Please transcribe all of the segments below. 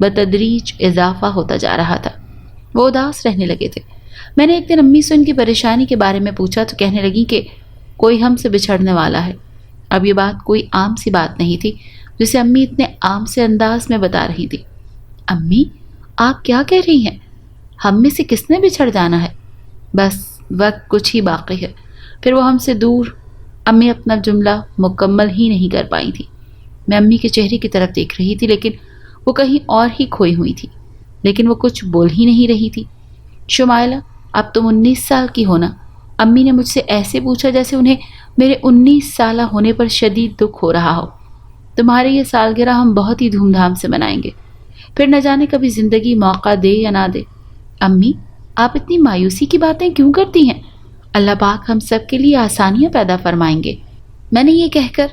بتدریج اضافہ ہوتا جا رہا تھا۔ وہ اداس رہنے لگے تھے۔ میں نے ایک دن امی سے ان کی پریشانی کے بارے میں پوچھا تو کہنے لگی کہ کوئی ہم سے بچھڑنے والا ہے۔ اب یہ بات کوئی عام سی بات نہیں تھی جسے امی اتنے عام سے انداز میں بتا رہی تھی۔ امی، آپ کیا کہہ رہی ہیں؟ ہم میں سے کس نے بچھڑ جانا ہے؟ بس وقت کچھ ہی باقی ہے، پھر وہ ہم سے دور۔ امی اپنا جملہ مکمل ہی نہیں کر پائی تھی۔ میں امی کے چہرے کی طرف دیکھ رہی تھی لیکن وہ کہیں اور ہی کھوئی ہوئی تھی، لیکن وہ کچھ بول ہی نہیں رہی تھی۔ شمائلہ، اب تم 19 سال کی ہونا؟ امی نے مجھ سے ایسے پوچھا جیسے انہیں میرے 19 سالہ ہونے پر شدید دکھ ہو رہا ہو۔ تمہاری یہ سالگرہ ہم بہت ہی دھوم دھام سے منائیں گے، پھر نہ جانے کبھی زندگی موقع دے یا نہ دے۔ امی، آپ اتنی مایوسی کی باتیں کیوں کرتی ہیں؟ اللہ پاک ہم سب کے لیے آسانیاں پیدا فرمائیں گے۔ میں نے یہ کہہ کر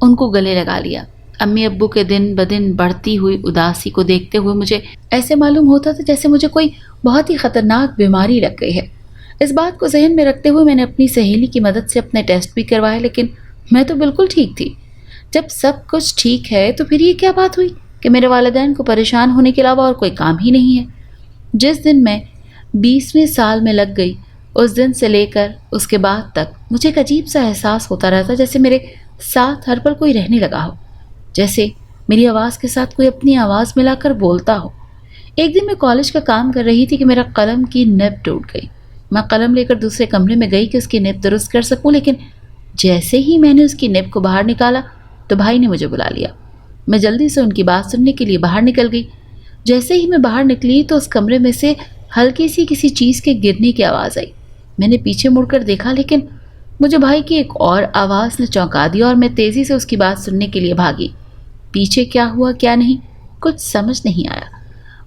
ان کو گلے لگا لیا۔ امی ابو کے دن بدن بڑھتی ہوئی اداسی کو دیکھتے ہوئے مجھے ایسے معلوم ہوتا تھا جیسے مجھے کوئی بہت ہی خطرناک بیماری لگ گئی ہے۔ اس بات کو ذہن میں رکھتے ہوئے میں نے اپنی سہیلی کی مدد سے اپنے ٹیسٹ بھی کروائے، لیکن میں تو بالکل ٹھیک تھی۔ جب سب کچھ ٹھیک ہے تو پھر یہ کیا بات ہوئی کہ میرے والدین کو پریشان ہونے کے علاوہ اور کوئی کام ہی نہیں ہے؟ جس دن میں 20ویں سال میں لگ گئی، اس دن سے لے کر اس کے بعد تک مجھے ایک عجیب سا احساس ہوتا رہتا جیسے میرے ساتھ ہر پل کوئی رہنے لگا ہو، جیسے میری آواز کے ساتھ کوئی اپنی آواز ملا کر بولتا ہو۔ ایک دن میں کالج کا کام کر رہی تھی کہ میرا قلم کی نب ٹوٹ گئی۔ میں قلم لے کر دوسرے کمرے میں گئی کہ اس کی نب درست کر سکوں، لیکن جیسے ہی میں نے اس کی نب کو باہر نکالا تو بھائی نے مجھے بلا لیا۔ میں جلدی سے ان کی بات سننے کے لیے باہر نکل گئی۔ جیسے ہی میں باہر نکلی تو اس کمرے میں سے ہلکی سی کسی چیز کے گرنے کی آواز آئی۔ میں نے پیچھے مڑ کر دیکھا لیکن مجھے بھائی کی ایک اور آواز نے چونکا دیا اور میں تیزی سے اس کی بات سننے کے لیے بھاگی۔ پیچھے کیا ہوا کیا نہیں کچھ سمجھ نہیں آیا۔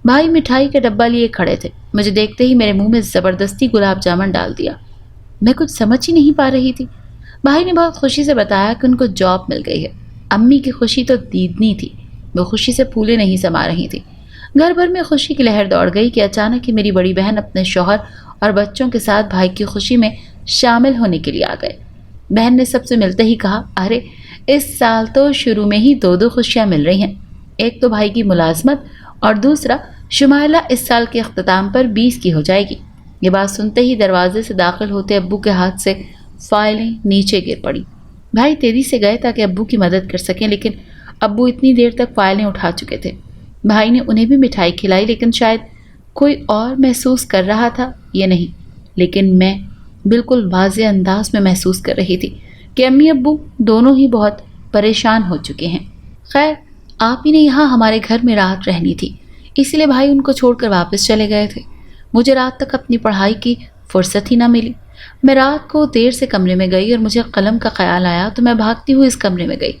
بھائی مٹھائی کا ڈبہ لیے کھڑے تھے۔ مجھے دیکھتے ہی میرے منہ میں زبردستی گلاب جامن ڈال دیا۔ میں کچھ سمجھ ہی نہیں پا رہی تھی۔ بھائی نے بہت خوشی سے بتایا کہ ان کو جاب مل گئی ہے۔ امی کی خوشی تو دیدنی تھی، وہ خوشی سے پھولے نہیں سما رہی تھی۔ گھر بھر میں خوشی کی لہر دوڑ گئی کہ اچانک ہی میری بڑی بہن اپنے شوہر اور بچوں کے ساتھ بھائی کی خوشی میں شامل ہونے کے لیے آ گئے۔ بہن نے سب سے ملتے ہی کہا، ارے اس سال تو شروع میں ہی 2 خوشیاں مل رہی ہیں، ایک تو بھائی کی ملازمت اور دوسرا شمائلہ اس سال کے اختتام پر 20 کی ہو جائے گی۔ یہ بات سنتے ہی دروازے سے داخل ہوتے ابو کے ہاتھ سے فائلیں نیچے گر پڑی۔ بھائی تیزی سے گئے تاکہ ابو کی مدد کر سکیں، لیکن ابو اتنی دیر تک فائلیں اٹھا چکے تھے۔ بھائی نے انہیں بھی مٹھائی کھلائی، لیکن شاید کوئی اور محسوس کر رہا تھا یہ نہیں، لیکن میں بالکل واضح انداز میں محسوس کر رہی تھی کہ امی ابو دونوں ہی بہت پریشان ہو چکے ہیں۔ خیر، آپ ہی نے یہاں ہمارے گھر میں رات رہنی تھی، اسی لیے بھائی ان کو چھوڑ کر واپس چلے گئے تھے۔ مجھے رات تک اپنی پڑھائی کی فرصت ہی نہ ملی۔ میں رات کو دیر سے کمرے میں گئی اور مجھے قلم کا خیال آیا تو میں بھاگتی ہوئی اس کمرے میں گئی۔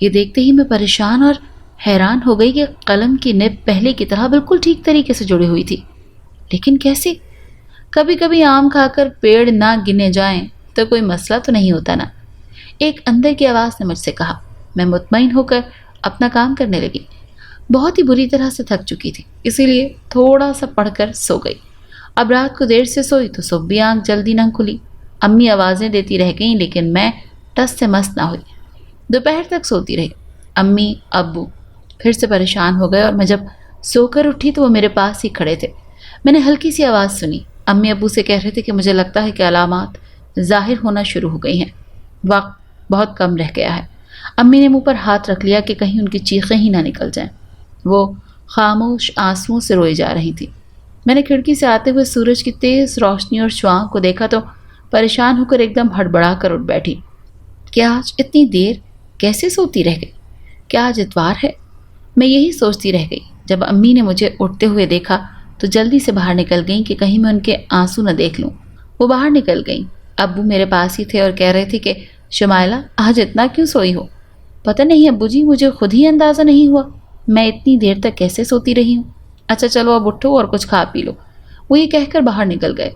یہ دیکھتے ہی میں پریشان اور حیران ہو گئی کہ قلم کی نب پہلے کی طرح بالکل ٹھیک طریقے سے جڑی ہوئی تھی، لیکن کیسے؟ کبھی کبھی آم کھا کر پیڑ نہ گنے جائیں تو کوئی مسئلہ تو نہیں ہوتا نا، ایک اندر کی آواز نے مجھ سے کہا۔ میں مطمئن ہو کر اپنا کام کرنے لگی۔ بہت ہی بری طرح سے تھک چکی تھی، اسی لیے تھوڑا سا پڑھ کر سو گئی۔ اب رات کو دیر سے سوئی تو صبح بھی آنکھ جلدی نہ کھلی۔ امی آوازیں دیتی رہ گئیں لیکن میں ٹس سے مس نہ ہوئی۔ دوپہر تک سوتی رہی۔ امی ابو پھر سے پریشان ہو گئے اور میں جب سو کر اٹھی تو وہ میرے پاس ہی کھڑے تھے۔ میں نے ہلکی سی آواز سنی۔ امی ابو سے کہہ رہے تھے کہ مجھے لگتا ہے کہ علامات ظاہر ہونا شروع ہو گئی ہیں، وقت بہت کم رہ گیا ہے۔ امی نے منہ پر ہاتھ رکھ لیا کہ کہیں ان کی چیخیں ہی نہ نکل جائیں۔ وہ خاموش آنسوؤں سے روئی جا رہی تھی۔ میں نے کھڑکی سے آتے ہوئے سورج کی تیز روشنی اور شعاع کو دیکھا تو پریشان ہو کر ایک دم ہڑبڑا کر اٹھ بیٹھی۔ کیا آج اتنی دیر کیسے سوتی رہ گئی؟ کیا آج اتوار ہے؟ میں یہی سوچتی رہ گئی۔ جب امی نے مجھے اٹھتے ہوئے دیکھا تو جلدی سے باہر نکل گئیں کہ کہیں میں ان کے آنسو نہ دیکھ لوں۔ وہ باہر نکل گئیں۔ ابو میرے پاس ہی تھے اور کہہ رہے تھے کہ شمائلہ آج اتنا کیوں سوئی ہو؟ پتہ نہیں ابو جی، مجھے خود ہی اندازہ نہیں ہوا میں اتنی دیر تک کیسے سوتی رہی ہوں۔ اچھا چلو اب اٹھو اور کچھ کھا پی لو۔ وہ یہ کہہ کر باہر نکل گئے۔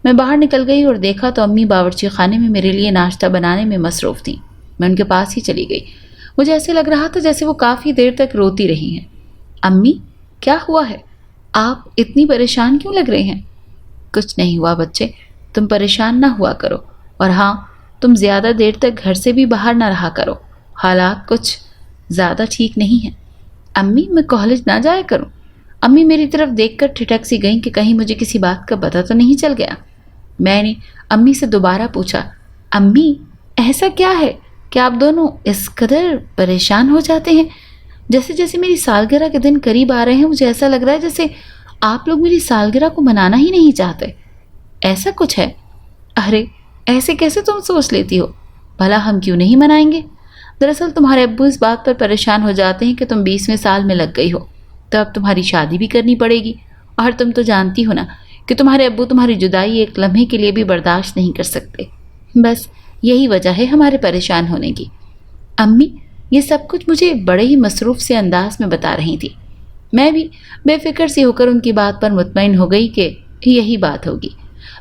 میں باہر نکل گئی اور دیکھا تو امی باورچی خانے میں میرے لیے ناشتہ بنانے میں مصروف تھیں۔ میں ان کے پاس ہی چلی گئی۔ مجھے ایسے لگ رہا تھا جیسے وہ کافی دیر تک روتی رہی ہیں۔ امی، کیا ہوا ہے؟ آپ اتنی پریشان کیوں لگ رہے ہیں؟ کچھ نہیں ہوا بچے، تم پریشان نہ ہوا کرو، اور ہاں، تم زیادہ دیر تک گھر سے بھی باہر نہ رہا کرو، حالات کچھ زیادہ ٹھیک نہیں ہیں۔ امی میں کالج نہ جایا کروں؟ امی میری طرف دیکھ کر ٹھٹک سی گئیں کہ کہیں مجھے کسی بات کا پتہ تو نہیں چل گیا۔ میں نے امی سے دوبارہ پوچھا، امی ایسا کیا ہے کہ آپ دونوں اس قدر پریشان ہو جاتے ہیں؟ جیسے جیسے میری سالگرہ کے دن قریب آ رہے ہیں مجھے ایسا لگ رہا ہے جیسے آپ لوگ میری سالگرہ کو منانا ہی نہیں چاہتے۔ ایسا کچھ ہے؟ ارے ایسے کیسے تم سوچ لیتی ہو؟ بھلا ہم کیوں نہیں منائیں گے؟ دراصل تمہارے ابو اس بات پر پریشان ہو جاتے ہیں کہ تم 20ویں سال میں لگ گئی ہو تو اب تمہاری شادی بھی کرنی پڑے گی، اور تم تو جانتی ہو نا کہ تمہارے ابو تمہاری جدائی ایک لمحے کے لیے بھی برداشت نہیں کر سکتے۔ بس یہی وجہ ہے ہمارے پریشان ہونے کی۔ امی یہ سب کچھ مجھے بڑے ہی مصروف سے انداز میں بتا رہی تھی۔ میں بھی بے فکر سی ہو کر ان کی بات پر مطمئن ہو گئی کہ یہی بات ہوگی۔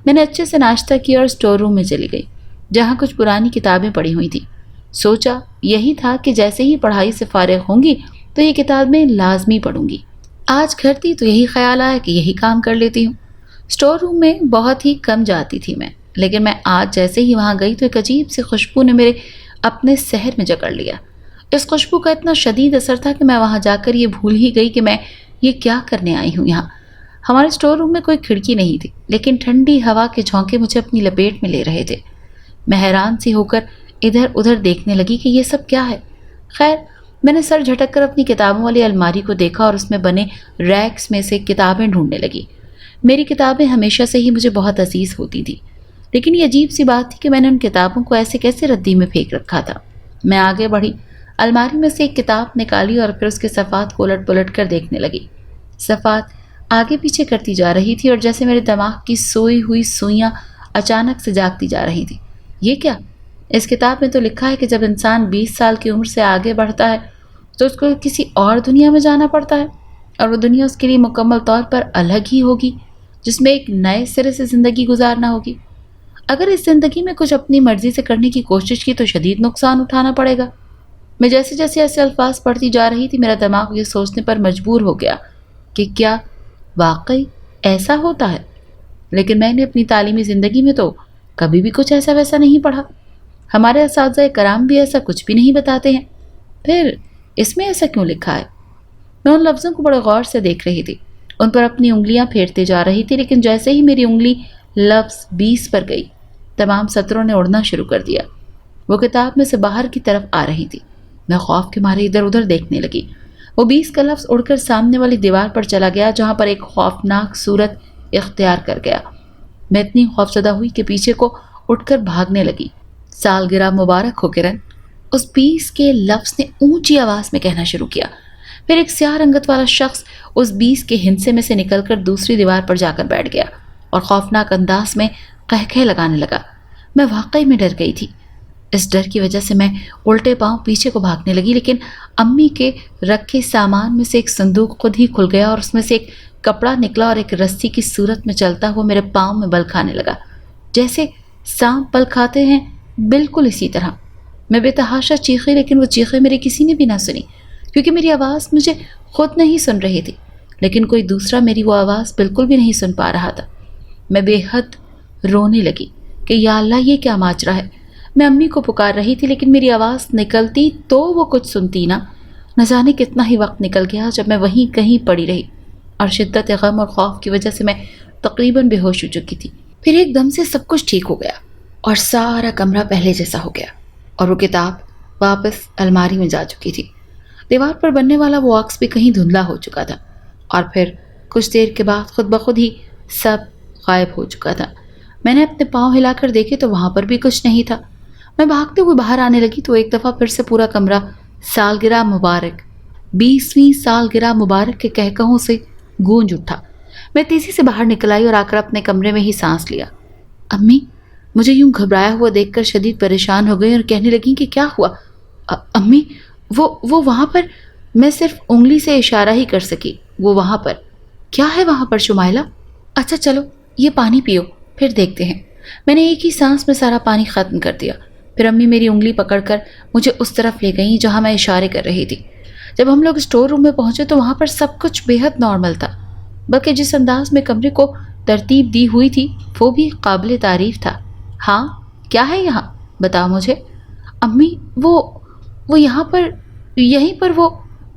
میں نے اچھے سے ناشتہ کیا اور اسٹور روم میں چلی گئی جہاں کچھ پرانی کتابیں پڑھی ہوئی تھیں۔ سوچا یہی تھا کہ جیسے ہی پڑھائی سے فارغ ہوں گی تو یہ کتابیں لازمی پڑھوں گی۔ آج گھر تھی تو یہی خیال آیا کہ یہی کام کر لیتی ہوں۔ اسٹور روم میں بہت ہی کم جاتی تھی میں، لیکن میں آج جیسے ہی وہاں گئی تو ایک عجیب سی خوشبو نے میرے اپنے سحر میں جکڑ لیا۔ اس خوشبو کا اتنا شدید اثر تھا کہ میں وہاں جا کر یہ بھول ہی گئی کہ میں یہ کیا کرنے آئی ہوں یہاں۔ ہمارے اسٹور روم میں کوئی کھڑکی نہیں تھی، لیکن ٹھنڈی ہوا کے جھونکے مجھے اپنی لپیٹ میں لے رہے تھے۔ میں حیران سی ہو کر ادھر ادھر دیکھنے لگی کہ یہ سب کیا ہے۔ خیر میں نے سر جھٹک کر اپنی کتابوں والی الماری کو دیکھا اور اس میں بنے ریکس میں سے کتابیں ڈھونڈنے لگی۔ میری کتابیں ہمیشہ سے ہی مجھے بہت عزیز ہوتی تھی، لیکن یہ عجیب سی بات تھی کہ میں نے ان کتابوں کو ایسے کیسے ردی میں پھینک رکھا تھا۔ میں آگے بڑھی، الماری میں سے ایک کتاب نکالی اور پھر اس کے صفحات کو الٹ پلٹ کر دیکھنے لگی۔ صفحات آگے پیچھے کرتی جا رہی تھی اور جیسے میرے دماغ کی سوئی ہوئی سوئیاں اچانک سے جاگتی جا رہی تھی۔ یہ کیا؟ اس کتاب میں تو لکھا ہے کہ جب انسان 20 سال کی عمر سے آگے بڑھتا ہے تو اس کو کسی اور دنیا میں جانا پڑتا ہے، اور وہ دنیا اس کے لیے مکمل طور پر الگ ہی ہوگی جس میں ایک نئے سرے سے زندگی گزارنا ہوگی۔ اگر اس زندگی میں کچھ اپنی مرضی سے کرنے کی کوشش کی تو شدید نقصان اٹھانا پڑے گا۔ میں جیسے جیسے ایسے الفاظ پڑھتی جا رہی تھی میرا دماغ یہ سوچنے پر مجبور ہو گیا کہ کیا واقعی ایسا ہوتا ہے؟ لیکن میں نے اپنی تعلیمی زندگی میں تو کبھی بھی کچھ ایسا ویسا نہیں پڑھا۔ ہمارے اساتذہ کرام بھی ایسا کچھ بھی نہیں بتاتے ہیں، پھر اس میں ایسا کیوں لکھا ہے؟ میں ان لفظوں کو بڑے غور سے دیکھ رہی تھی، ان پر اپنی انگلیاں پھیرتے جا رہی تھی، لیکن جیسے ہی میری انگلی لفظ 20 پر گئی تمام سطروں نے اڑنا شروع کر دیا۔ وہ کتاب میں سے باہر کی طرف آ رہی تھی۔ میں خوف کے مارے ادھر ادھر دیکھنے لگی۔ وہ 20 کا لفظ اڑ کر سامنے والی دیوار پر چلا گیا جہاں پر ایک خوفناک صورت اختیار کر گیا۔ میں اتنی خوفزدہ ہوئی کہ پیچھے کو اٹھ کر بھاگنے لگی۔ سالگرہ مبارک ہو کرن، اس 20 کے لفظ نے اونچی آواز میں کہنا شروع کیا۔ پھر ایک سیاہ رنگت والا شخص اس 20 کے ہندسے میں سے نکل کر دوسری دیوار پر جا کر بیٹھ گیا اور خوفناک انداز میں قہقہے لگانے لگا۔ میں واقعی میں ڈر گئی تھی۔ اس ڈر کی وجہ سے میں الٹے پاؤں پیچھے کو بھاگنے لگی، لیکن امی کے رکھے سامان میں سے ایک صندوق خود ہی کھل گیا اور اس میں سے ایک کپڑا نکلا اور ایک رسی کی صورت میں چلتا ہوا میرے پاؤں میں بل کھانے لگا، جیسے سانپ بل کھاتے ہیں، بالکل اسی طرح۔ میں بے تحاشا چیخی، لیکن وہ چیخیں میری کسی نے بھی نہ سنی کیونکہ میری آواز مجھے خود نہیں سن رہی تھی، لیکن کوئی دوسرا میری وہ آواز بالکل بھی نہیں سن پا رہا تھا۔ میں بے حد رونے لگی کہ یا اللہ یہ کیا ماجرا ہے۔ میں امی کو پکار رہی تھی لیکن میری آواز نکلتی تو وہ کچھ سنتی نہ جانے کتنا ہی وقت نکل گیا جب میں وہیں کہیں پڑی رہی اور شدت غم اور خوف کی وجہ سے میں تقریباً بے ہوش ہو چکی تھی۔ پھر ایک دم سے سب کچھ ٹھیک ہو گیا اور سارا کمرہ پہلے جیسا ہو گیا اور وہ کتاب واپس الماری میں جا چکی تھی۔ دیوار پر بننے والا وہ عکس بھی کہیں دھندلا ہو چکا تھا اور پھر کچھ دیر کے بعد خود بخود ہی سب غائب ہو چکا تھا۔ میں نے اپنے پاؤں ہلا کر دیکھے تو وہاں پر بھی کچھ نہیں تھا۔ میں بھاگتے ہوئے باہر آنے لگی تو ایک دفعہ پھر سے پورا کمرہ سالگرہ مبارک، 20ویں سالگرہ مبارک کے کہکہوں سے گونج اٹھا۔ میں تیزی سے باہر نکل آئی اور آ کر اپنے کمرے میں ہی سانس لیا۔ امی مجھے یوں گھبرایا ہوا دیکھ کر شدید پریشان ہو گئی اور کہنے لگیں کہ کیا ہوا؟ امی وہ وہاں پر، میں صرف انگلی سے اشارہ ہی کر سکی، وہ وہاں پر۔ کیا ہے وہاں پر شمائلہ؟ اچھا چلو یہ پانی پیو پھر دیکھتے ہیں۔ میں نے ایک ہی سانس میں سارا پانی ختم کر دیا۔ پھر امی میری انگلی پکڑ کر مجھے اس طرف لے گئیں جہاں میں اشارے کر رہی تھی۔ جب ہم لوگ اسٹور روم میں پہنچے تو وہاں پر سب کچھ بے حد نارمل تھا، بلکہ جس انداز میں کمرے کو ترتیب دی ہوئی تھی وہ بھی قابل تعریف تھا۔ ہاں کیا ہے یہاں؟ بتاؤ مجھے۔ امی وہ یہاں پر، یہیں پر وہ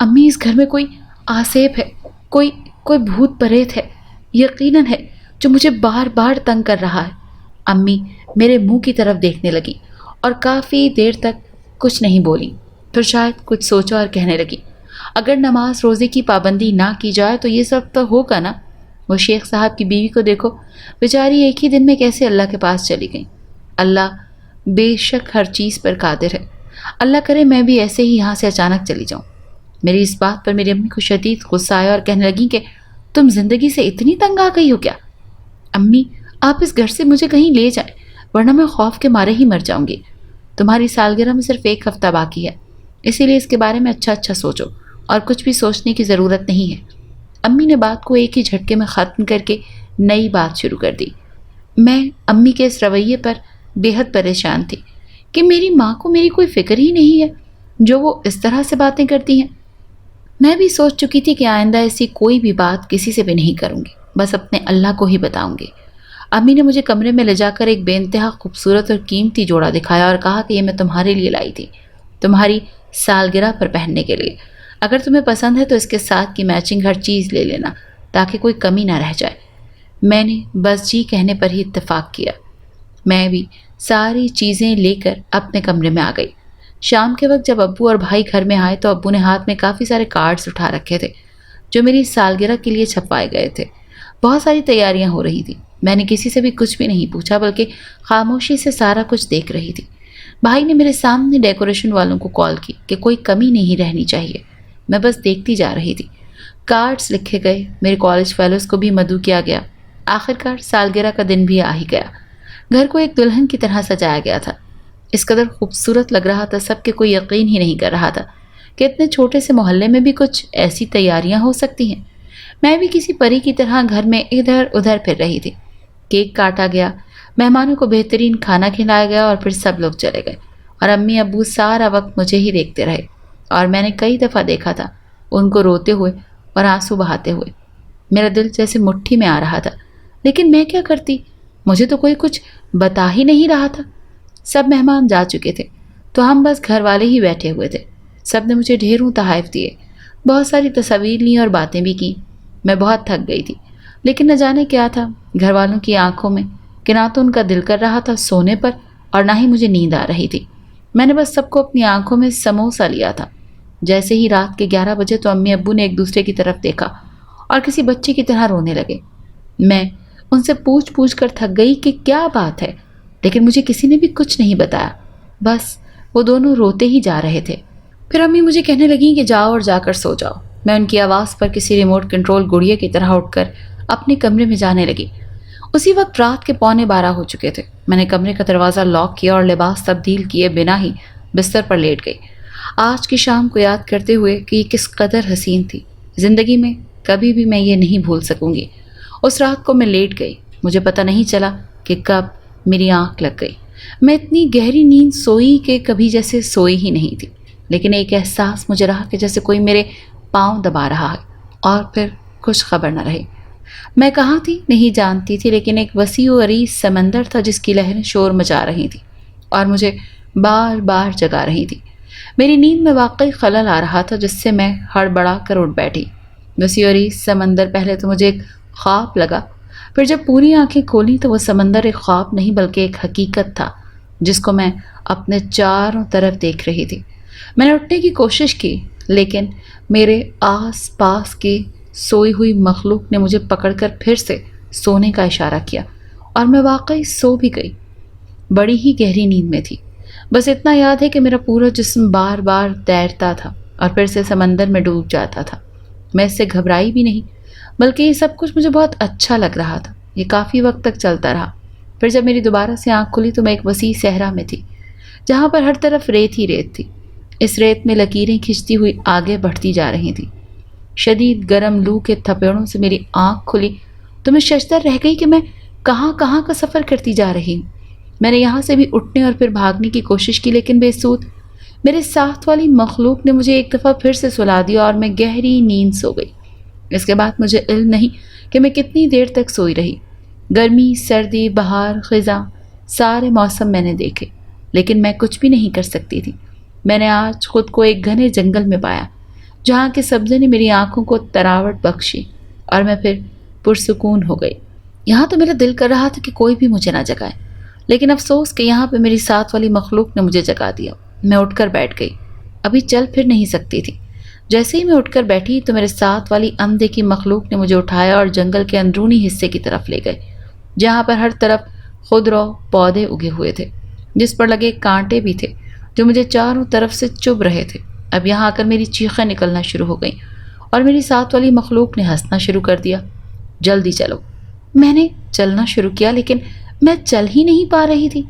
امی اس گھر میں کوئی آسیب ہے، کوئی کوئی بھوت پریت ہے، یقیناً ہے، جو مجھے بار بار تنگ کر رہا ہے۔ امی میرے منہ کی طرف دیکھنے لگی اور کافی دیر تک کچھ نہیں بولی، پھر شاید کچھ سوچا اور کہنے لگی، اگر نماز روزے کی پابندی نہ کی جائے تو یہ سب تو ہوگا نا۔ وہ شیخ صاحب کی بیوی کو دیکھو، بیچاری ایک ہی دن میں کیسے اللہ کے پاس چلی گئیں۔ اللہ بے شک ہر چیز پر قادر ہے، اللہ کرے میں بھی ایسے ہی یہاں سے اچانک چلی جاؤں۔ میری اس بات پر میری امی کو شدید غصہ آیا اور کہنے لگی کہ تم زندگی سے اتنی تنگ آ گئی ہو کیا؟ امی آپ اس گھر سے مجھے کہیں لے جائیں، ورنہ میں خوف کے مارے ہی مر جاؤں گی۔ تمہاری سالگرہ میں صرف 1 ہفتہ باقی ہے، اسی لیے اس کے بارے میں اچھا سوچو، اور کچھ بھی سوچنے کی ضرورت نہیں ہے۔ امی نے بات کو ایک ہی جھٹکے میں ختم کر کے نئی بات شروع کر دی۔ میں امی کے اس رویے پر بے حد پریشان تھی کہ میری ماں کو میری کوئی فکر ہی نہیں ہے جو وہ اس طرح سے باتیں کرتی ہیں۔ میں بھی سوچ چکی تھی کہ آئندہ ایسی کوئی بھی بات کسی سے بھی نہیں کروں گی، بس اپنے اللہ کو ہی بتاؤں گی۔ امی نے مجھے کمرے میں لے جا کر ایک بے انتہا خوبصورت اور قیمتی جوڑا دکھایا اور کہا کہ یہ میں تمہارے لیے لائی تھی، تمہاری سالگرہ پر پہننے کے لیے۔ اگر تمہیں پسند ہے تو اس کے ساتھ کی میچنگ ہر چیز لے لینا تاکہ کوئی کمی نہ رہ جائے۔ میں نے بس جی کہنے پر ہی اتفاق کیا۔ میں بھی ساری چیزیں لے کر اپنے کمرے میں آ گئی۔ شام کے وقت جب ابو اور بھائی گھر میں آئے تو ابو نے ہاتھ میں کافی سارے کارڈز اٹھا رکھے تھے جو میری سالگرہ کے لیے چھپائے گئے تھے۔ بہت ساری تیاریاں ہو رہی تھیں۔ میں نے کسی سے بھی کچھ بھی نہیں پوچھا بلکہ خاموشی سے سارا کچھ دیکھ رہی تھی۔ بھائی نے میرے سامنے ڈیکوریشن والوں کو کال کی کہ کوئی کمی نہیں رہنی چاہیے۔ میں بس دیکھتی جا رہی تھی۔ کارڈز لکھے گئے، میرے کالج فیلوز کو بھی مدعو کیا گیا۔ آخرکار سالگرہ کا دن بھی آ ہی گیا۔ گھر کو ایک دلہن کی طرح سجایا گیا تھا۔ اس قدر خوبصورت لگ رہا تھا سب کہ کوئی یقین ہی نہیں کر رہا تھا کہ اتنے چھوٹے سے محلے میں بھی کچھ ایسی تیاریاں ہو سکتی ہیں۔ میں بھی کسی پری کی طرح گھر میں ادھر ادھر پھر رہی تھی۔ کیک کاٹا گیا، مہمانوں کو بہترین کھانا کھلایا گیا اور پھر سب لوگ چلے گئے، اور امی ابو سارا وقت مجھے ہی دیکھتے رہے، اور میں نے کئی دفعہ دیکھا تھا ان کو روتے ہوئے اور آنسو بہاتے ہوئے۔ میرا دل جیسے مٹھی میں آ رہا تھا، لیکن میں کیا کرتی؟ مجھے تو کوئی کچھ بتا ہی نہیں رہا تھا۔ سب مہمان جا چکے تھے تو ہم بس گھر والے ہی بیٹھے ہوئے تھے۔ سب نے مجھے ڈھیروں تحائف دیے، بہت ساری تصاویر لیں اور باتیں بھی کیں۔ میں بہت تھک گئی تھی، لیکن نہ جانے کیا تھا گھر والوں کی آنکھوں میں کہ نہ تو ان کا دل کر رہا تھا سونے پر اور نہ ہی مجھے نیند آ رہی تھی۔ میں نے بس سب کو اپنی آنکھوں میں سموسا لیا تھا۔ جیسے ہی رات کے 11 بجے تو امی ابو نے ایک دوسرے کی طرف دیکھا اور کسی بچے کی طرح رونے لگے۔ میں ان سے پوچھ کر تھک گئی کہ کیا بات ہے، لیکن مجھے کسی نے بھی کچھ نہیں بتایا، بس وہ دونوں روتے ہی جا رہے تھے۔ پھر امی مجھے کہنے لگیں کہ جاؤ اور جا کر سو جاؤ۔ میں ان کی آواز پر کسی ریموٹ کنٹرول گڑیا کی طرح اٹھ کر اپنے کمرے میں جانے لگی۔ اسی وقت رات کے 11:15 ہو چکے تھے۔ میں نے کمرے کا دروازہ لاک کیا اور لباس تبدیل کیے بنا ہی بستر پر لیٹ گئی، آج کی شام کو یاد کرتے ہوئے کہ یہ کس قدر حسین تھی۔ زندگی میں کبھی بھی میں یہ نہیں بھول سکوں گی۔ اس رات کو میں لیٹ گئی، مجھے پتہ نہیں چلا کہ کب میری آنکھ لگ گئی۔ میں اتنی گہری نیند سوئی کہ کبھی جیسے سوئی ہی نہیں تھی، لیکن ایک احساس مجھے رہا کہ جیسے کوئی میرے پاؤں دبا رہا ہے، اور پھر کچھ خبر نہ رہی۔ میں کہاں تھی نہیں جانتی تھی، لیکن ایک وسیع و عریض سمندر تھا جس کی لہریں شور مچا رہی تھیں اور مجھے بار بار جگا رہی تھی۔ میری نیند میں واقعی خلل آ رہا تھا جس سے میں ہڑبڑا کر اٹھ بیٹھی۔ وسیع و عریض سمندر پہلے تو مجھے ایک خواب لگا، پھر جب پوری آنکھیں کھولیں تو وہ سمندر ایک خواب نہیں بلکہ ایک حقیقت تھا جس کو میں اپنے چاروں طرف دیکھ رہی تھی۔ میں نے اٹھنے کی کوشش کی، لیکن میرے آس پاس کی سوئی ہوئی مخلوق نے مجھے پکڑ کر پھر سے سونے کا اشارہ کیا اور میں واقعی سو بھی گئی۔ بڑی ہی گہری نیند میں تھی۔ بس اتنا یاد ہے کہ میرا پورا جسم بار بار تیرتا تھا اور پھر سے سمندر میں ڈوب جاتا تھا۔ میں اس سے گھبرائی بھی نہیں، بلکہ یہ سب کچھ مجھے بہت اچھا لگ رہا تھا۔ یہ کافی وقت تک چلتا رہا۔ پھر جب میری دوبارہ سے آنکھ کھلی تو میں ایک وسیع صحرا میں تھی جہاں پر ہر طرف ریت ہی ریت تھی۔ اس ریت میں لکیریں کھنچتی ہوئی آگے بڑھتی جا رہی تھیں۔ شدید گرم لو کے تھپیڑوں سے میری آنکھ کھلی تو میں ششدر رہ گئی کہ میں کہاں کہاں کا سفر کرتی جا رہی ہوں۔ میں نے یہاں سے بھی اٹھنے اور پھر بھاگنے کی کوشش کی، لیکن بے سود۔ میرے ساتھ والی مخلوق نے مجھے ایک دفعہ پھر سے سلا دیا اور میں گہری نیند سو گئی۔ اس کے بعد مجھے علم نہیں کہ میں کتنی دیر تک سوئی رہی۔ گرمی، سردی، بہار، خزاں، سارے موسم میں نے دیکھے، لیکن میں کچھ بھی نہیں کر سکتی تھی۔ میں نے آج خود کو ایک گھنے جنگل میں پایا جہاں کے سبزے نے میری آنکھوں کو تراوٹ بخشی اور میں پھر پرسکون ہو گئی۔ یہاں تو میرا دل کر رہا تھا کہ کوئی بھی مجھے نہ جگائے، لیکن افسوس کہ یہاں پہ میری ساتھ والی مخلوق نے مجھے جگا دیا۔ میں اٹھ کر بیٹھ گئی، ابھی چل پھر نہیں سکتی تھی۔ جیسے ہی میں اٹھ کر بیٹھی تو میرے ساتھ والی اندیکھی مخلوق نے مجھے اٹھایا اور جنگل کے اندرونی حصے کی طرف لے گئے، جہاں پر ہر طرف خضرو پودے اگے ہوئے تھے، جس پر لگے کانٹے بھی تھے جو مجھے چاروں طرف سے چبھ رہے تھے۔ اب یہاں آ کر میری چیخیں نکلنا شروع ہو گئیں اور میری ساتھ والی مخلوق نے ہنسنا شروع کر دیا۔ جلدی چلو۔ میں نے چلنا شروع کیا، لیکن میں چل ہی نہیں پا رہی تھی۔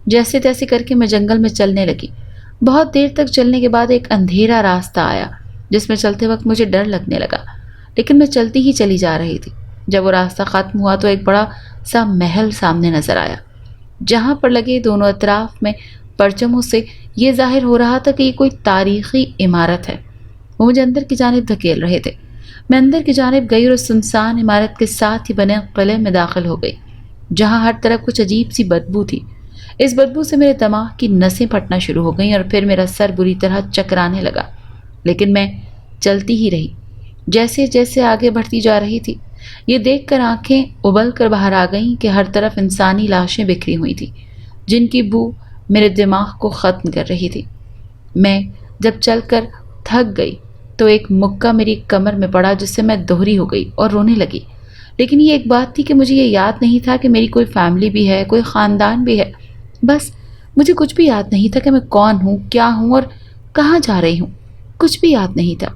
جیسے تیسے کر کے میں جنگل میں چلنے لگی۔ بہت دیر تک چلنے کے بعد ایک اندھیرا راستہ آیا جس میں چلتے وقت مجھے ڈر لگنے لگا، لیکن میں چلتی ہی چلی جا رہی تھی۔ جب وہ راستہ ختم ہوا تو ایک بڑا سا محل سامنے نظر آیا، جہاں پر لگے دونوں اطراف میں پرچموں سے یہ ظاہر ہو رہا تھا کہ یہ کوئی تاریخی عمارت ہے۔ وہ مجھے اندر کی جانب دھکیل رہے تھے۔ میں اندر کی جانب گئی اور سنسان عمارت کے ساتھ ہی بنے قلعے میں داخل ہو گئی، جہاں ہر طرف کچھ عجیب سی بدبو تھی۔ اس بدبو سے میرے دماغ کی نسیں پھٹنا شروع ہو گئیں اور پھر میرا سر بری طرح چکرانے لگا، لیکن میں چلتی ہی رہی۔ جیسے جیسے آگے بڑھتی جا رہی تھی، یہ دیکھ کر آنکھیں ابل کر باہر آ گئیں کہ ہر طرف انسانی لاشیں بکھری ہوئی تھیں، جن کی بو میرے دماغ کو ختم کر رہی تھی۔ میں جب چل کر تھک گئی تو ایک مکہ میری کمر میں پڑا، جس سے میں دوہری ہو گئی اور رونے لگی۔ لیکن یہ ایک بات تھی کہ مجھے یہ یاد نہیں تھا کہ میری کوئی فیملی بھی ہے، کوئی خاندان بھی ہے۔ بس مجھے کچھ بھی یاد نہیں تھا کہ میں کون ہوں، کیا ہوں اور کہاں جا رہی ہوں۔ کچھ بھی یاد نہیں تھا۔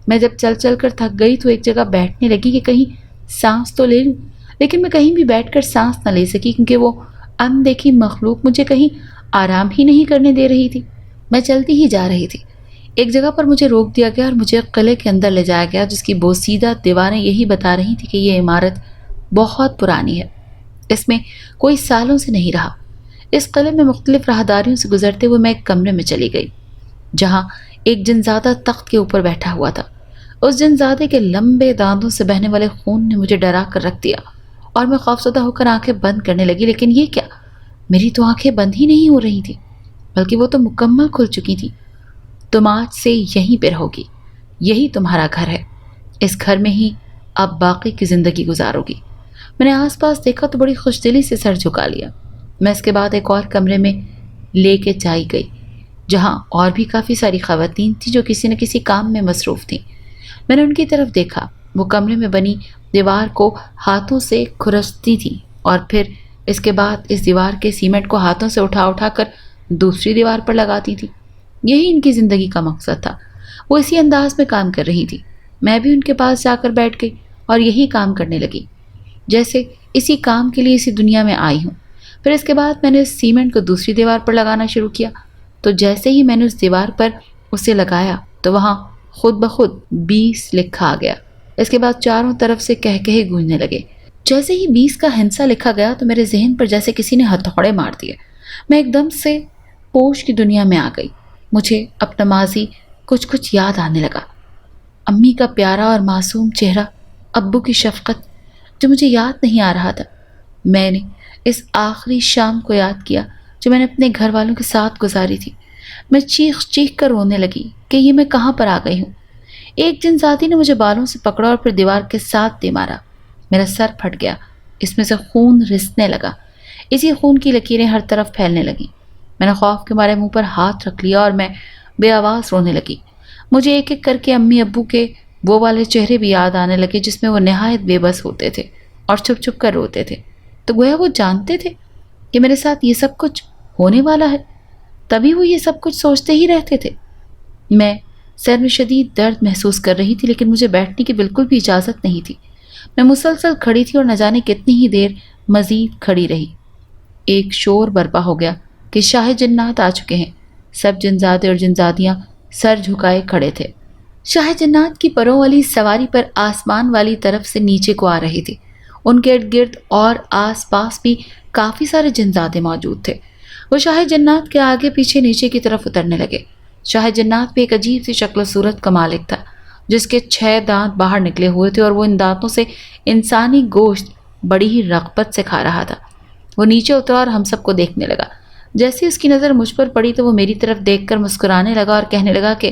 میں جب چل چل کر تھک گئی تو ایک جگہ بیٹھنے لگی کہ کہیں سانس تو لے لوں، لیکن میں کہیں بھی بیٹھ کر سانس نہ لے سکی، کیونکہ وہ اندیکھی مخلوق مجھے کہیں آرام ہی نہیں کرنے دے رہی تھی۔ میں چلتی ہی جا رہی تھی۔ ایک جگہ پر مجھے روک دیا گیا اور مجھے قلعے کے اندر لے جایا گیا، جس کی بوسیدہ دیواریں یہی بتا رہی تھی کہ یہ عمارت بہت پرانی ہے، اس میں کوئی سالوں سے نہیں رہا۔ اس قلعے میں مختلف راہداریوں سے گزرتے ہوئے میں ایک کمرے میں چلی گئی، جہاں ایک جنزادہ تخت کے اوپر بیٹھا ہوا تھا۔ اس جنزادے کے لمبے دانتوں سے بہنے والے خون نے مجھے ڈرا کر رکھ دیا اور میں خوفزدہ ہو کر آنکھیں بند کرنے لگی، لیکن یہ کیا؟ میری تو آنکھیں بند ہی نہیں ہو رہی تھی، بلکہ وہ تو مکمل کھل چکی تھی۔ تم آج سے یہیں پہ رہو گی، یہی تمہارا گھر ہے، اس گھر میں ہی اب باقی کی زندگی گزارو گی۔ میں نے آس پاس دیکھا تو بڑی خوش دلی سے سر جھکا لیا۔ میں اس کے بعد ایک اور کمرے میں لے کے چائی گئی، جہاں اور بھی کافی ساری خواتین تھیں جو کسی نہ کسی کام میں مصروف تھیں۔ میں نے ان کی طرف دیکھا، وہ کمرے میں بنی دیوار کو ہاتھوں سے کھرچتی تھی اور پھر اس کے بعد اس دیوار کے سیمنٹ کو ہاتھوں سے اٹھا اٹھا کر دوسری دیوار پر لگاتی تھی۔ یہی ان کی زندگی کا مقصد تھا۔ وہ اسی انداز میں کام کر رہی تھی۔ میں بھی ان کے پاس جا کر بیٹھ گئی اور یہی کام کرنے لگی، جیسے اسی کام کے لیے اسی دنیا میں آئی ہوں۔ پھر اس کے بعد میں نے اس سیمنٹ کو دوسری دیوار پر لگانا شروع کیا، تو جیسے ہی میں نے اس دیوار پر اسے لگایا تو وہاں خود بخود 20 لکھا آ گیا۔ اس کے بعد چاروں طرف سے کہکہے گونجنے لگے۔ جیسے ہی 20 کا ہندسہ لکھا گیا تو میرے ذہن پر جیسے کسی نے ہتھوڑے مار دیے۔ میں ایک دم سے ہوش کی دنیا میں آ گئی۔ مجھے اپنا ماضی کچھ یاد آنے لگا۔ امی کا پیارا اور معصوم چہرہ، ابو کی شفقت جو مجھے یاد نہیں آ رہا تھا۔ میں نے اس آخری شام کو یاد کیا جو میں نے اپنے گھر والوں کے ساتھ گزاری تھی۔ میں چیخ چیخ کر رونے لگی کہ یہ میں کہاں پر آ گئی ہوں۔ ایک جنساتی نے مجھے بالوں سے پکڑا اور پھر دیوار کے ساتھ دے مارا۔ میرا سر پھٹ گیا، اس میں سے خون رسنے لگا۔ اسی خون کی لکیریں ہر طرف پھیلنے لگیں۔ میں نے خوف کے مارے منہ پر ہاتھ رکھ لیا اور میں بے آواز رونے لگی۔ مجھے ایک ایک کر کے امی ابو کے وہ والے چہرے بھی یاد آنے لگے جس میں وہ نہایت بے بس ہوتے تھے اور چھپ چھپ کر روتے تھے، تو گویا وہ جانتے تھے کہ میرے ساتھ یہ سب کچھ ہونے والا ہے، تبھی وہ یہ سب کچھ سوچتے ہی رہتے تھے۔ میں سر میں شدید درد محسوس کر رہی تھی، لیکن مجھے بیٹھنے کی بالکل بھی اجازت نہیں تھی۔ میں مسلسل کھڑی تھی اور نہ جانے کتنی ہی دیر مزید کھڑی رہی۔ ایک شور برپا ہو گیا کہ شاہ جنات آ چکے ہیں۔ سب جنزادے اور جنزادیاں سر جھکائے کھڑے تھے۔ شاہ جنات کی پروں والی سواری پر آسمان والی طرف سے نیچے کو آ رہی تھی۔ ان کے ارد گرد اور آس پاس بھی کافی سارے جنزادے موجود تھے۔ وہ شاہ جنات کے آگے پیچھے نیچے کی طرف اترنے لگے۔ شاہ جنات بھی ایک عجیب سی شکل و صورت کا مالک تھا، جس کے 6 دانت باہر نکلے ہوئے تھے اور وہ ان دانتوں سے انسانی گوشت بڑی ہی رغبت سے کھا رہا تھا۔ وہ نیچے اترا اور ہم سب کو دیکھنے لگا۔ جیسے اس کی نظر مجھ پر پڑی تو وہ میری طرف دیکھ کر مسکرانے لگا اور کہنے لگا کہ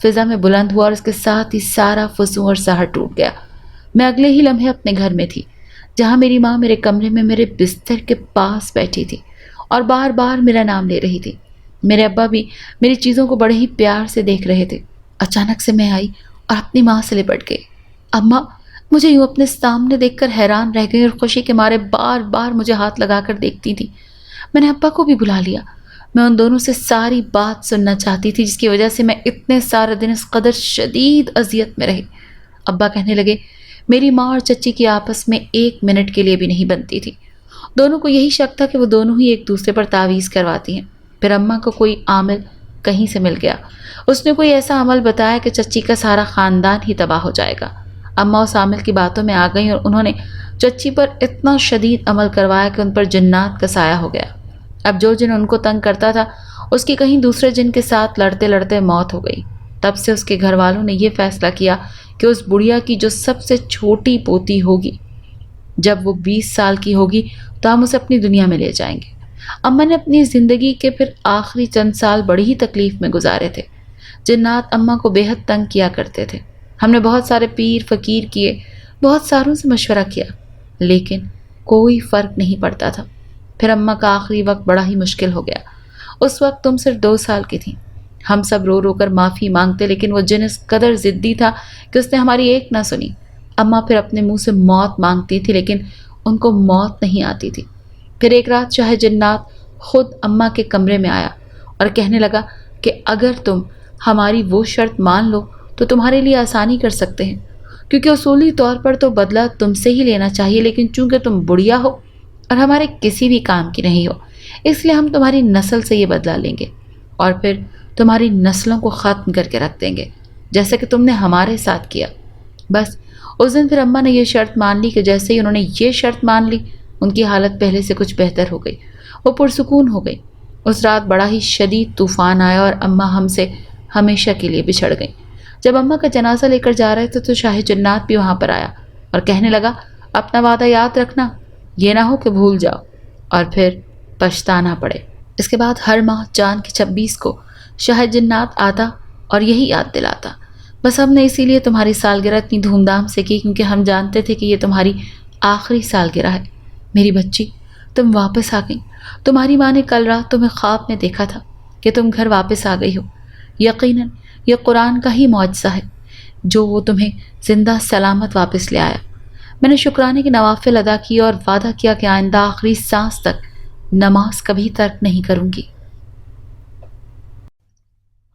فضا میں بلند ہوا اور اس کے ساتھ ہی سارا فضو اور سحر ٹوٹ گیا۔ میں اگلے ہی لمحے اپنے گھر میں تھی، جہاں میری ماں میرے کمرے میں میرے بستر کے پاس بیٹھی تھی اور بار بار میرا نام لے رہی تھی۔ میرے ابا بھی میری چیزوں کو بڑے ہی پیار سے دیکھ رہے تھے۔ اچانک سے میں آئی اور اپنی ماں سے لپٹ گئی۔ اماں مجھے یوں اپنے سامنے دیکھ کر حیران رہ گئی اور خوشی کے مارے بار بار مجھے ہاتھ لگا کر دیکھتی تھی۔ میں نے ابا کو بھی بلا لیا۔ میں ان دونوں سے ساری بات سننا چاہتی تھی، جس کی وجہ سے میں اتنے سارے دن اس قدر شدید اذیت میں رہی۔ ابا کہنے لگے میری ماں اور چچی کی آپس میں 1 منٹ کے لیے بھی نہیں بنتی تھی۔ دونوں کو یہی شک تھا کہ وہ دونوں ہی ایک دوسرے پر تعویذ کرواتی ہیں۔ پھر اماں کو کوئی عامل کہیں سے مل گیا۔ اس نے کوئی ایسا عمل بتایا کہ چچی کا سارا خاندان ہی تباہ ہو جائے گا۔ اماں اس عامل کی باتوں میں آ گئیں اور انہوں نے چچی پر اتنا شدید عمل کروایا کہ ان پر جنات کا سایہ ہو گیا۔ اب جو جن ان کو تنگ کرتا تھا، اس کی کہیں دوسرے جن کے ساتھ لڑتے لڑتے موت ہو گئی۔ تب سے اس کے گھر والوں نے یہ فیصلہ کیا کہ اس بڑھیا کی جو سب سے چھوٹی پوتی ہوگی، جب وہ 20 سال کی ہوگی تو ہم اسے اپنی دنیا میں لے جائیں گے۔ اماں نے اپنی زندگی کے پھر آخری چند سال بڑی ہی تکلیف میں گزارے تھے۔ جنات اماں کو بے حد تنگ کیا کرتے تھے۔ ہم نے بہت سارے پیر فقیر کیے، بہت ساروں سے مشورہ کیا، لیکن کوئی فرق نہیں پڑتا تھا۔ پھر اماں کا آخری وقت بڑا ہی مشکل ہو گیا۔ اس وقت تم صرف 2 سال کی تھی۔ ہم سب رو رو کر معافی مانگتے، لیکن وہ جن اس قدر ضدی تھا کہ اس نے ہماری ایک نہ سنی۔ اماں پھر اپنے منہ سے موت مانگتی تھی، لیکن ان کو موت نہیں آتی تھی۔ پھر ایک رات شاہ جنات خود اماں کے کمرے میں آیا اور کہنے لگا کہ اگر تم ہماری وہ شرط مان لو تو تمہارے لیے آسانی کر سکتے ہیں، کیونکہ اصولی طور پر تو بدلہ تم سے ہی لینا چاہیے، لیکن چونکہ تم بڑھیا ہو اور ہمارے کسی بھی کام کی نہیں ہو، اس لیے ہم تمہاری نسل سے یہ بدلہ لیں گے اور پھر تمہاری نسلوں کو ختم کر کے رکھ دیں گے، جیسا کہ تم نے ہمارے ساتھ کیا۔ بس اس دن پھر اماں نے یہ شرط مان لی کہ جیسے ہی انہوں نے یہ شرط مان لی، ان کی حالت پہلے سے کچھ بہتر ہو گئی۔ وہ پرسکون ہو گئی۔ اس رات بڑا ہی شدید طوفان آیا اور اماں ہم سے ہمیشہ کے لیے بچھڑ گئیں۔ جب اماں کا جنازہ لے کر جا رہے تھے تو شاہ جنات بھی وہاں پر آیا اور کہنے لگا اپنا وعدہ یاد رکھنا، یہ نہ ہو کہ بھول جاؤ اور پھر پچھتانا پڑے۔ اس کے بعد ہر ماہ چاند کی 26 کو شاہ جنات آتا اور یہی یاد دلاتا۔ بس ہم نے اسی لیے تمہاری سالگرہ اتنی دھوم دھام سے کی، کیونکہ ہم جانتے تھے کہ یہ تمہاری آخری سالگرہ ہے۔ میری بچی، تم واپس آ گئی۔ تمہاری ماں نے کل رات تمہیں خواب میں دیکھا تھا کہ تم گھر واپس آ گئی ہو۔ یقیناً یہ قرآن کا ہی معجزہ ہے جو وہ تمہیں زندہ سلامت واپس لے آیا۔ میں نے شکرانے کی نوافل ادا کی اور وعدہ کیا کہ آئندہ آخری سانس تک نماز کبھی ترک نہیں کروں گی۔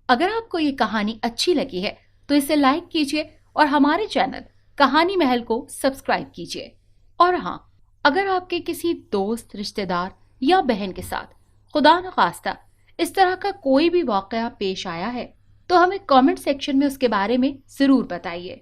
اگر آپ کو یہ کہانی اچھی لگی ہے تو اسے لائک کیجیے اور ہمارے چینل کہانی محل کو سبسکرائب کیجیے۔ اور ہاں، اگر آپ کے کسی دوست، رشتہ دار یا بہن کے ساتھ خدا نخواستہ اس طرح کا کوئی بھی واقعہ پیش آیا ہے تو ہمیں کامنٹ سیکشن میں اس کے بارے میں ضرور بتائیے۔